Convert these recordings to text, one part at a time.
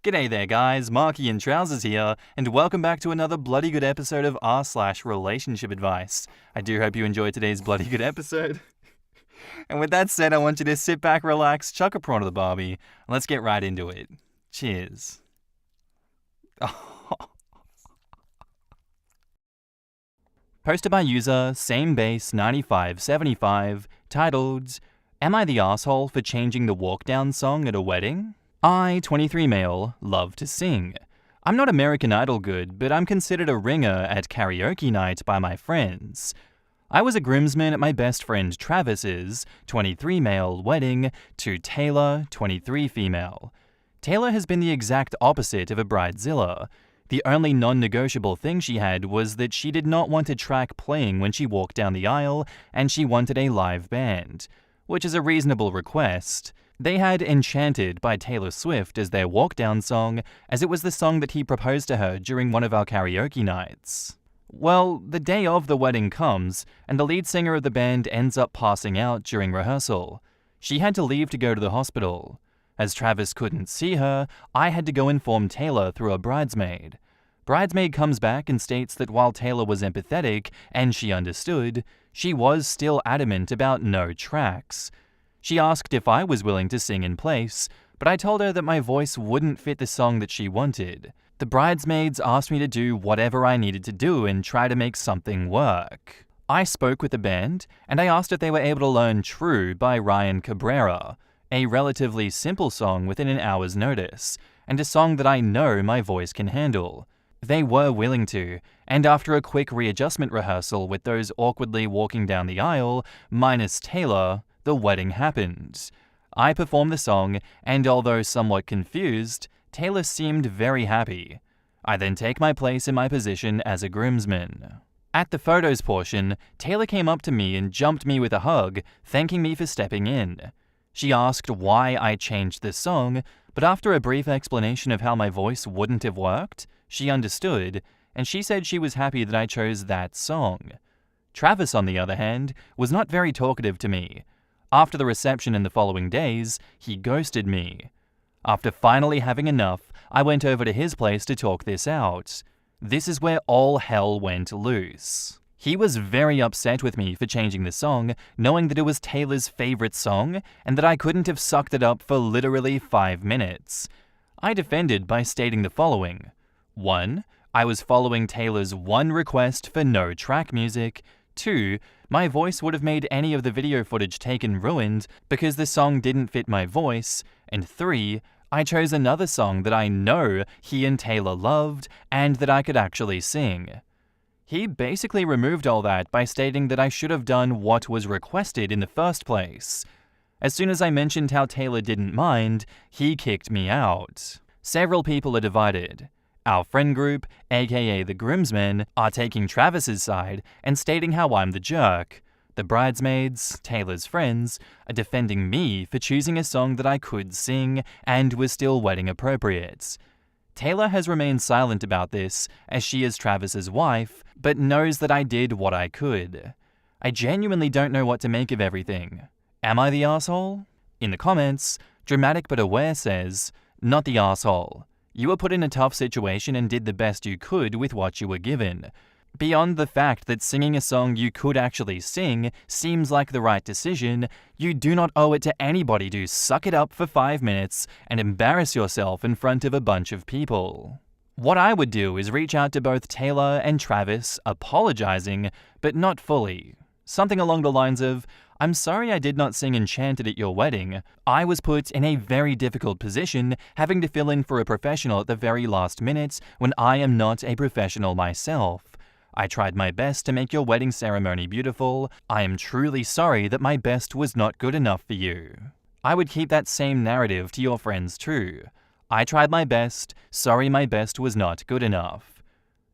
G'day there guys, Marky and Trousers here, and welcome back to another bloody good episode of r/relationship advice. I do hope you enjoyed today's bloody good episode. And with that said, I want you to sit back, relax, chuck a prawn to the Barbie, and let's get right into it. Cheers. Posted by user SameBase9575, titled, Am I the asshole for changing the Walkdown song at a wedding? I, 23 male, love to sing. I'm not American Idol good, but I'm considered a ringer at karaoke night by my friends. I was a groomsman at my best friend Travis's, 23 male, wedding to Taylor, 23 female. Taylor has been the exact opposite of a bridezilla. The only non-negotiable thing she had was that she did not want a track playing when she walked down the aisle, and she wanted a live band, which is a reasonable request. They had Enchanted by Taylor Swift as their walk-down song, as it was the song that he proposed to her during one of our karaoke nights. Well, the day of the wedding comes, and the lead singer of the band ends up passing out during rehearsal. She had to leave to go to the hospital. As Travis couldn't see her, I had to go inform Taylor through a bridesmaid. Bridesmaid comes back and states that while Taylor was empathetic and she understood, she was still adamant about no tracks. She asked if I was willing to sing in place, but I told her that my voice wouldn't fit the song that she wanted. The bridesmaids asked me to do whatever I needed to do and try to make something work. I spoke with the band, and I asked if they were able to learn True by Ryan Cabrera, a relatively simple song within an hour's notice, and a song that I know my voice can handle. They were willing to, and after a quick readjustment rehearsal with those awkwardly walking down the aisle, minus Taylor, the wedding happened. I performed the song, and although somewhat confused, Taylor seemed very happy. I then take my place in my position as a groomsman. At the photos portion, Taylor came up to me and jumped me with a hug, thanking me for stepping in. She asked why I changed the song, but after a brief explanation of how my voice wouldn't have worked, she understood, and she said she was happy that I chose that song. Travis, on the other hand, was not very talkative to me. After the reception in the following days, he ghosted me. After finally having enough, I went over to his place to talk this out. This is where all hell went loose. He was very upset with me for changing the song, knowing that it was Taylor's favorite song, and that I couldn't have sucked it up for literally 5 minutes. I defended by stating the following. 1. I was following Taylor's one request for no track music. 2. My voice would have made any of the video footage taken ruined because the song didn't fit my voice. And 3. I chose another song that I know he and Taylor loved and that I could actually sing. He basically removed all that by stating that I should have done what was requested in the first place. As soon as I mentioned how Taylor didn't mind, he kicked me out. Several people are divided. Our friend group, aka the groomsmen, are taking Travis's side and stating how I'm the jerk. The bridesmaids, Taylor's friends, are defending me for choosing a song that I could sing and was still wedding appropriate. Taylor has remained silent about this, as she is Travis's wife, but knows that I did what I could. I genuinely don't know what to make of everything. Am I the asshole? In the comments, Dramatic But Aware says, Not the asshole. You were put in a tough situation and did the best you could with what you were given. Beyond the fact that singing a song you could actually sing seems like the right decision, you do not owe it to anybody to suck it up for 5 minutes and embarrass yourself in front of a bunch of people. What I would do is reach out to both Taylor and Travis, apologizing, but not fully. Something along the lines of, I'm sorry I did not sing Enchanted at your wedding. I was put in a very difficult position, having to fill in for a professional at the very last minute when I am not a professional myself. I tried my best to make your wedding ceremony beautiful. I am truly sorry that my best was not good enough for you. I would keep that same narrative to your friends too. I tried my best, sorry my best was not good enough.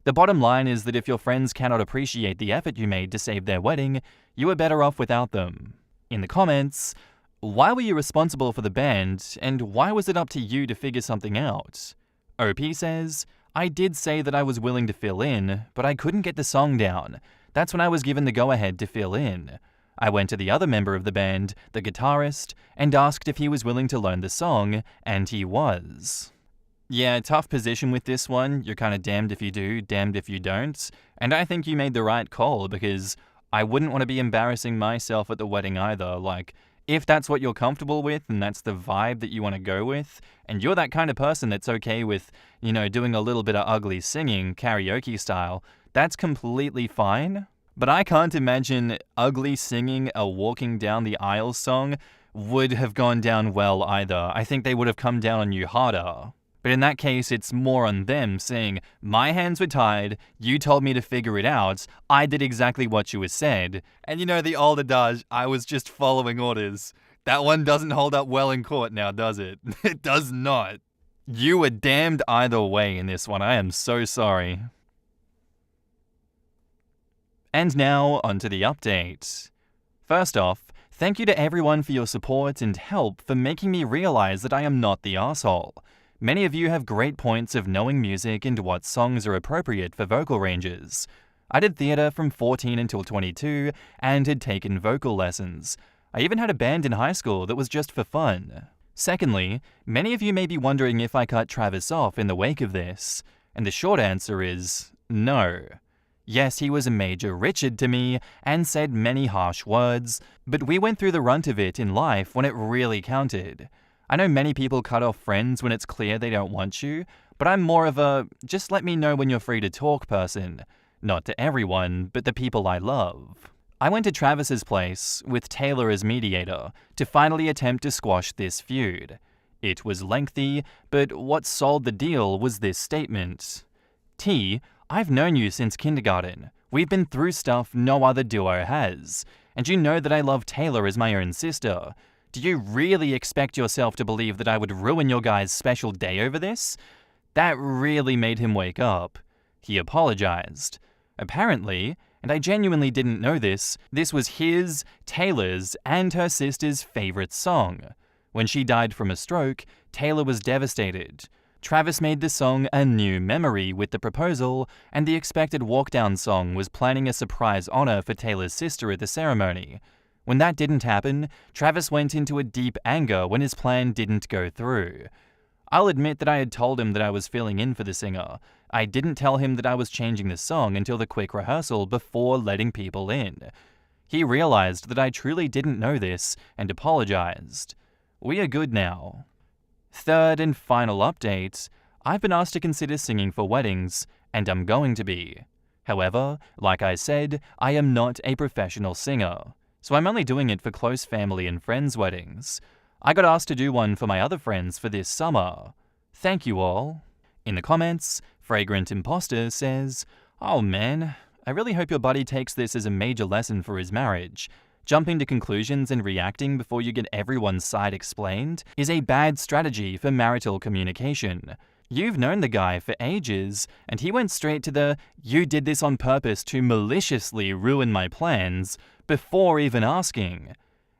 The bottom line is that if your friends cannot appreciate the effort you made to save their wedding, you are better off without them. In the comments, why were you responsible for the band, and why was it up to you to figure something out? OP says, I did say that I was willing to fill in, but I couldn't get the song down. That's when I was given the go-ahead to fill in. I went to the other member of the band, the guitarist, and asked if he was willing to learn the song, and he was. Yeah, tough position with this one. You're kind of damned if you do, damned if you don't. And I think you made the right call because I wouldn't want to be embarrassing myself at the wedding either. Like, if that's what you're comfortable with and that's the vibe that you want to go with, and you're that kind of person that's okay with, doing a little bit of ugly singing, karaoke style, that's completely fine. But I can't imagine ugly singing a walking down the aisle song would have gone down well either. I think they would have come down on you harder. But in that case, it's more on them saying, my hands were tied, you told me to figure it out, I did exactly what you said. And the old adage, I was just following orders. That one doesn't hold up well in court now, does it? It does not. You were damned either way in this one. I am so sorry. And now, onto the update. First off, thank you to everyone for your support and help for making me realize that I am not the asshole. Many of you have great points of knowing music and what songs are appropriate for vocal ranges. I did theatre from 14 until 22 and had taken vocal lessons. I even had a band in high school that was just for fun. Secondly, many of you may be wondering if I cut Travis off in the wake of this, and the short answer is no. Yes, he was a major Richard to me and said many harsh words, but we went through the runt of it in life when it really counted. I know many people cut off friends when it's clear they don't want you, but I'm more of a just let me know when you're free to talk person. Not to everyone, but the people I love. I went to Travis's place, with Taylor as mediator, to finally attempt to squash this feud. It was lengthy, but what sold the deal was this statement. T, I've known you since kindergarten. We've been through stuff no other duo has. And you know that I love Taylor as my own sister. Do you really expect yourself to believe that I would ruin your guys' special day over this? That really made him wake up. He apologized. Apparently, and I genuinely didn't know this was his, Taylor's, and her sister's favorite song. When she died from a stroke, Taylor was devastated. Travis made the song a new memory with the proposal, and the expected Walkdown song was planning a surprise honor for Taylor's sister at the ceremony. When that didn't happen, Travis went into a deep anger when his plan didn't go through. I'll admit that I had told him that I was filling in for the singer. I didn't tell him that I was changing the song until the quick rehearsal before letting people in. He realized that I truly didn't know this and apologized. We are good now. Third and final update, I've been asked to consider singing for weddings, and I'm going to be. However, like I said, I am not a professional singer, so I'm only doing it for close family and friends' weddings. I got asked to do one for my other friends for this summer. Thank you all. In the comments, Fragrant Imposter says, "Oh man, I really hope your buddy takes this as a major lesson for his marriage. Jumping to conclusions and reacting before you get everyone's side explained is a bad strategy for marital communication. You've known the guy for ages, and he went straight to the, you did this on purpose to maliciously ruin my plans, before even asking.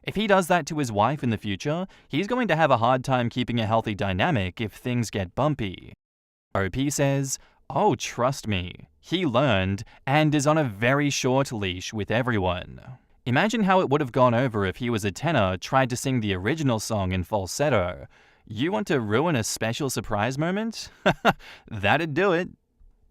If he does that to his wife in the future, he's going to have a hard time keeping a healthy dynamic if things get bumpy." OP says, "Oh, trust me, he learned and is on a very short leash with everyone. Imagine how it would have gone over if he was a tenor, tried to sing the original song in falsetto. You want to ruin a special surprise moment? That'd do it."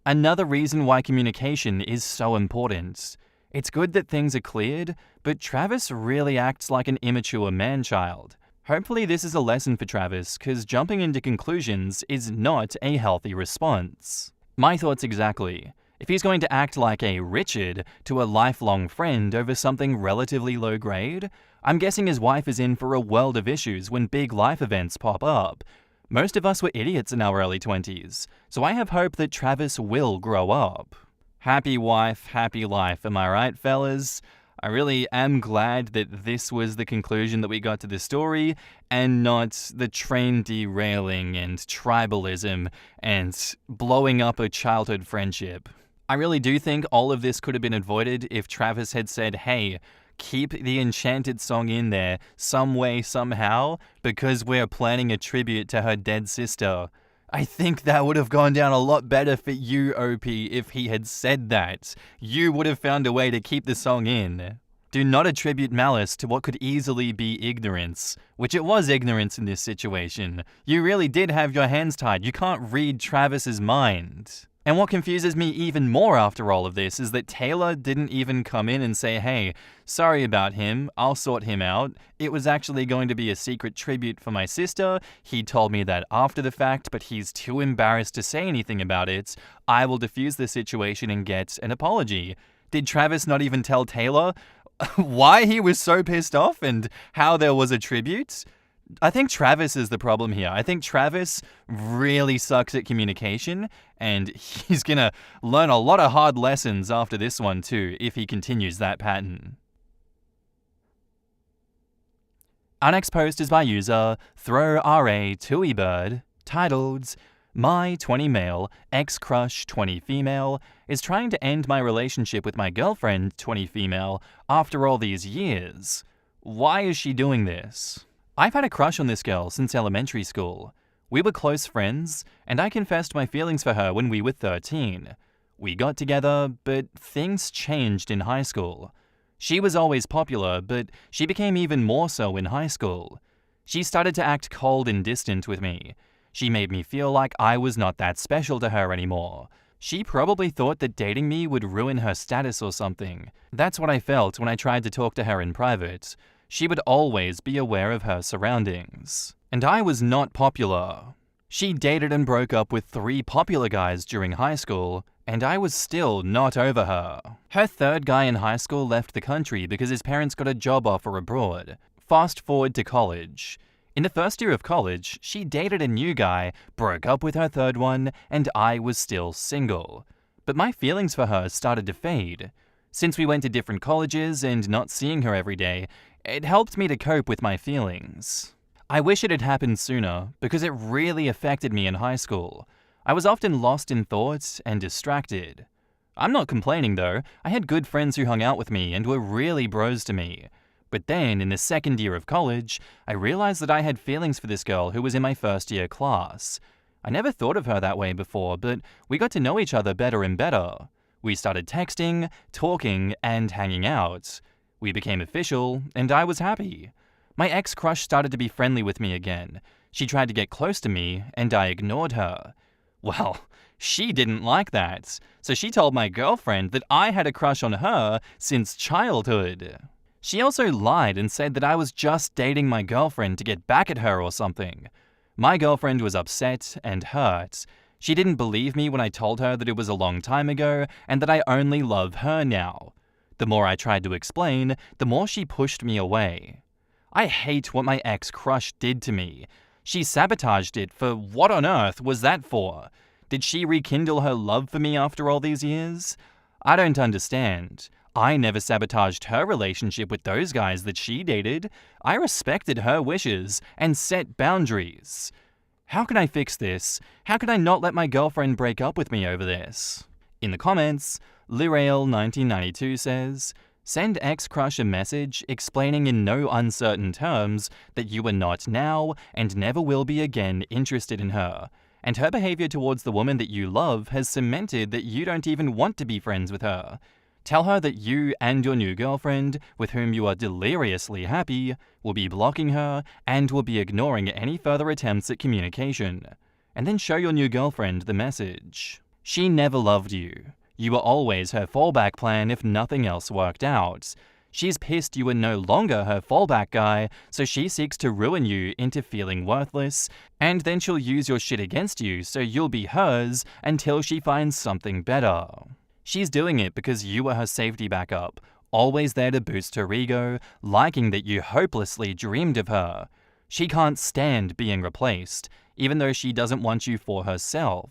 Another reason why communication is so important. It's good that things are cleared, but Travis really acts like an immature man-child. Hopefully this is a lesson for Travis, because jumping into conclusions is not a healthy response. My thoughts exactly. If he's going to act like a Richard to a lifelong friend over something relatively low grade, I'm guessing his wife is in for a world of issues when big life events pop up. Most of us were idiots in our early 20s, so I have hope that Travis will grow up. Happy wife, happy life, am I right, fellas? I really am glad that this was the conclusion that we got to the story, and not the train derailing and tribalism and blowing up a childhood friendship. I really do think all of this could have been avoided if Travis had said, hey, keep the Enchanted song in there some way, somehow, because we're planning a tribute to her dead sister. I think that would have gone down a lot better for you, OP, if he had said that. You would have found a way to keep the song in. Do not attribute malice to what could easily be ignorance, which it was ignorance in this situation. You really did have your hands tied. You can't read Travis's mind. And what confuses me even more after all of this is that Taylor didn't even come in and say, hey, sorry about him, I'll sort him out. It was actually going to be a secret tribute for my sister. He told me that after the fact, but he's too embarrassed to say anything about it. I will defuse the situation and get an apology. Did Travis not even tell Taylor why he was so pissed off and how there was a tribute? I think Travis is the problem here. I think Travis really sucks at communication, and he's gonna learn a lot of hard lessons after this one too, if he continues that pattern. Our next post is by user ThrowRA2eBird, titled, My 20 male, ex-crush 20 female, is trying to end my relationship with my girlfriend 20 female after all these years. Why is she doing this? I've had a crush on this girl since elementary school. We were close friends, and I confessed my feelings for her when we were 13. We got together, but things changed in high school. She was always popular, but she became even more so in high school. She started to act cold and distant with me. She made me feel like I was not that special to her anymore. She probably thought that dating me would ruin her status or something. That's what I felt when I tried to talk to her in private. She would always be aware of her surroundings. And I was not popular. She dated and broke up with 3 popular guys during high school, and I was still not over her. Her third guy in high school left the country because his parents got a job offer abroad. Fast forward to college. In the first year of college, she dated a new guy, broke up with her third one, and I was still single. But my feelings for her started to fade. Since we went to different colleges and not seeing her every day, it helped me to cope with my feelings. I wish it had happened sooner, because it really affected me in high school. I was often lost in thoughts and distracted. I'm not complaining though. I had good friends who hung out with me and were really bros to me. But then, in the second year of college, I realized that I had feelings for this girl who was in my first year class. I never thought of her that way before, but we got to know each other better and better. We started texting, talking, and hanging out. We became official, and I was happy. My ex-crush started to be friendly with me again. She tried to get close to me, and I ignored her. Well, she didn't like that, so she told my girlfriend that I had a crush on her since childhood. She also lied and said that I was just dating my girlfriend to get back at her or something. My girlfriend was upset and hurt. She didn't believe me when I told her that it was a long time ago and that I only love her now. The more I tried to explain, the more she pushed me away. I hate what my ex-crush did to me. She sabotaged it. For what on earth was that for? Did she rekindle her love for me after all these years? I don't understand. I never sabotaged her relationship with those guys that she dated. I respected her wishes and set boundaries. How can I fix this? How can I not let my girlfriend break up with me over this? In the comments, Lirail1992 says, send ex-crush a message explaining in no uncertain terms that you are not now and never will be again interested in her, and her behavior towards the woman that you love has cemented that you don't even want to be friends with her. Tell her that you and your new girlfriend, with whom you are deliriously happy, will be blocking her and will be ignoring any further attempts at communication. And then show your new girlfriend the message. She never loved you. You were always her fallback plan if nothing else worked out. She's pissed you were no longer her fallback guy, so she seeks to ruin you into feeling worthless, and then she'll use your shit against you so you'll be hers until she finds something better. She's doing it because you were her safety backup, always there to boost her ego, liking that you hopelessly dreamed of her. She can't stand being replaced, even though she doesn't want you for herself.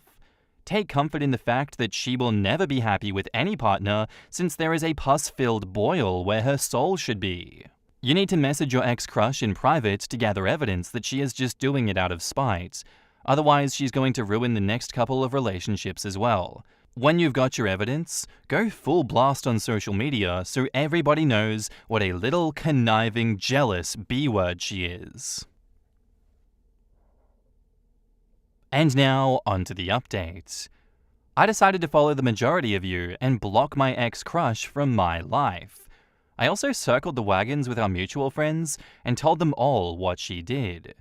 Take comfort in the fact that she will never be happy with any partner since there is a pus-filled boil where her soul should be. You need to message your ex-crush in private to gather evidence that she is just doing it out of spite. Otherwise, she's going to ruin the next couple of relationships as well. When you've got your evidence, go full blast on social media so everybody knows what a little conniving, jealous B-word she is. And now, onto the update. I decided to follow the majority of you and block my ex-crush from my life. I also circled the wagons with our mutual friends and told them all what she did.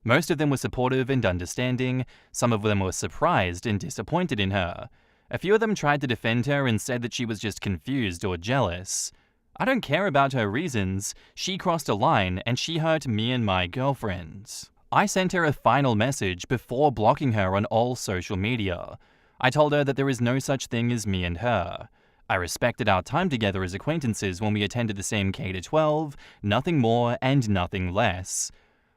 Most of them were supportive and understanding, some of them were surprised and disappointed in her. A few of them tried to defend her and said that she was just confused or jealous. I don't care about her reasons. She crossed a line and she hurt me and my girlfriend. I sent her a final message before blocking her on all social media. I told her that there is no such thing as me and her. I respected our time together as acquaintances when we attended the same K-12, nothing more and nothing less.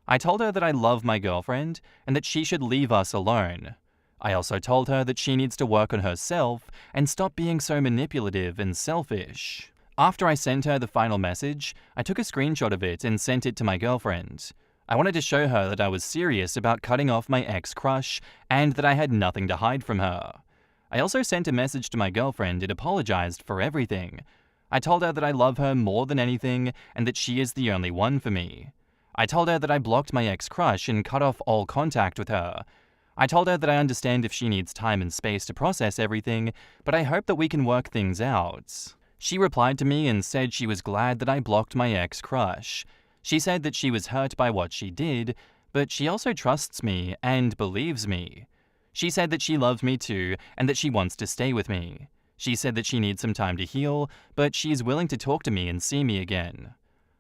I told her that I love my girlfriend and that she should leave us alone. I also told her that she needs to work on herself and stop being so manipulative and selfish. After I sent her the final message, I took a screenshot of it and sent it to my girlfriend. I wanted to show her that I was serious about cutting off my ex-crush and that I had nothing to hide from her. I also sent a message to my girlfriend and apologized for everything. I told her that I love her more than anything and that she is the only one for me. I told her that I blocked my ex-crush and cut off all contact with her. I told her that I understand if she needs time and space to process everything, but I hope that we can work things out. She replied to me and said she was glad that I blocked my ex-crush. She said that she was hurt by what she did, but she also trusts me and believes me. She said that she loves me too and that she wants to stay with me. She said that she needs some time to heal, but she is willing to talk to me and see me again.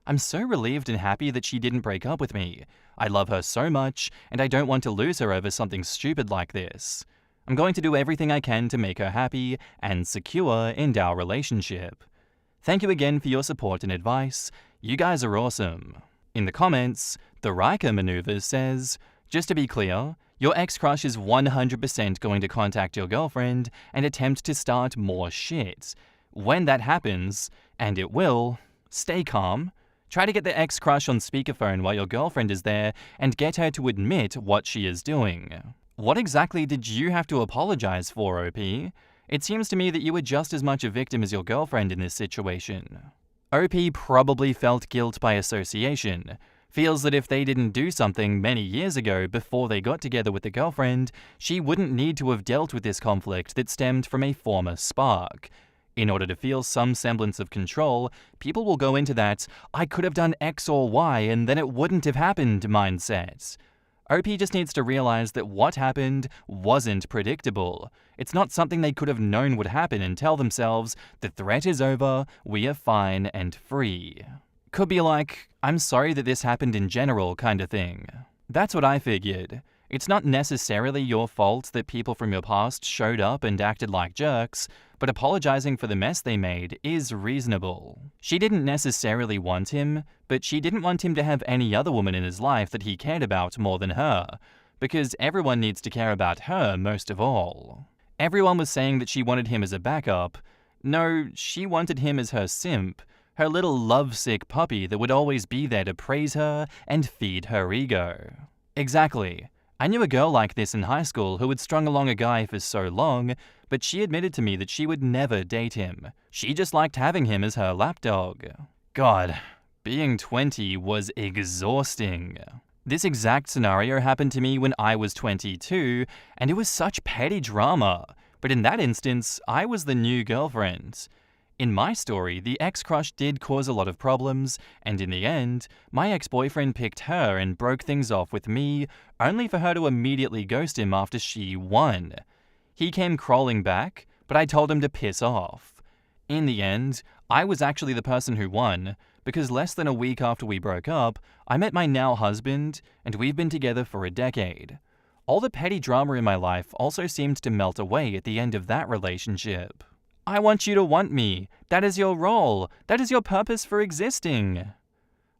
I'm so relieved and happy that she didn't break up with me. I love her so much, and I don't want to lose her over something stupid like this. I'm going to do everything I can to make her happy and secure in our relationship. Thank you again for your support and advice. You guys are awesome. In the comments, the Riker Maneuver says, just to be clear, your ex-crush is 100% going to contact your girlfriend and attempt to start more shit. When that happens, and it will, stay calm. Try to get the ex-crush on speakerphone while your girlfriend is there and get her to admit what she is doing. What exactly did you have to apologize for, OP? It seems to me that you were just as much a victim as your girlfriend in this situation. OP probably felt guilt by association, feels that if they didn't do something many years ago before they got together with the girlfriend, she wouldn't need to have dealt with this conflict that stemmed from a former spark. In order to feel some semblance of control, people will go into that "I could have done X or Y and then it wouldn't have happened" mindset. OP just needs to realize that what happened wasn't predictable. It's not something they could have known would happen and tell themselves, the threat is over, we are fine and free. Could be like, I'm sorry that this happened in general kind of thing. That's what I figured. It's not necessarily your fault that people from your past showed up and acted like jerks, but apologizing for the mess they made is reasonable. She didn't necessarily want him, but she didn't want him to have any other woman in his life that he cared about more than her, because everyone needs to care about her most of all. Everyone was saying that she wanted him as a backup. No, she wanted him as her simp, her little lovesick puppy that would always be there to praise her and feed her ego. Exactly. I knew a girl like this in high school who had strung along a guy for so long, but she admitted to me that she would never date him. She just liked having him as her lapdog. God, being 20 was exhausting. This exact scenario happened to me when I was 22, and it was such petty drama. But in that instance, I was the new girlfriend. In my story, the ex-crush did cause a lot of problems, and in the end, my ex-boyfriend picked her and broke things off with me, only for her to immediately ghost him after she won. He came crawling back, but I told him to piss off. In the end, I was actually the person who won, because less than a week after we broke up, I met my now husband, and we've been together for a decade. All the petty drama in my life also seemed to melt away at the end of that relationship. I want you to want me. That is your role. That is your purpose for existing.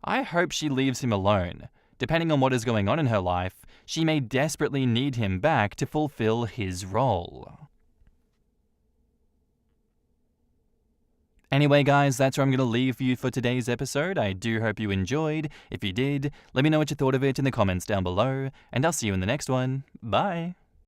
I hope she leaves him alone. Depending on what is going on in her life, she may desperately need him back to fulfill his role. Anyway, guys, that's where I'm going to leave you for today's episode. I do hope you enjoyed. If you did, let me know what you thought of it in the comments down below, and I'll see you in the next one. Bye!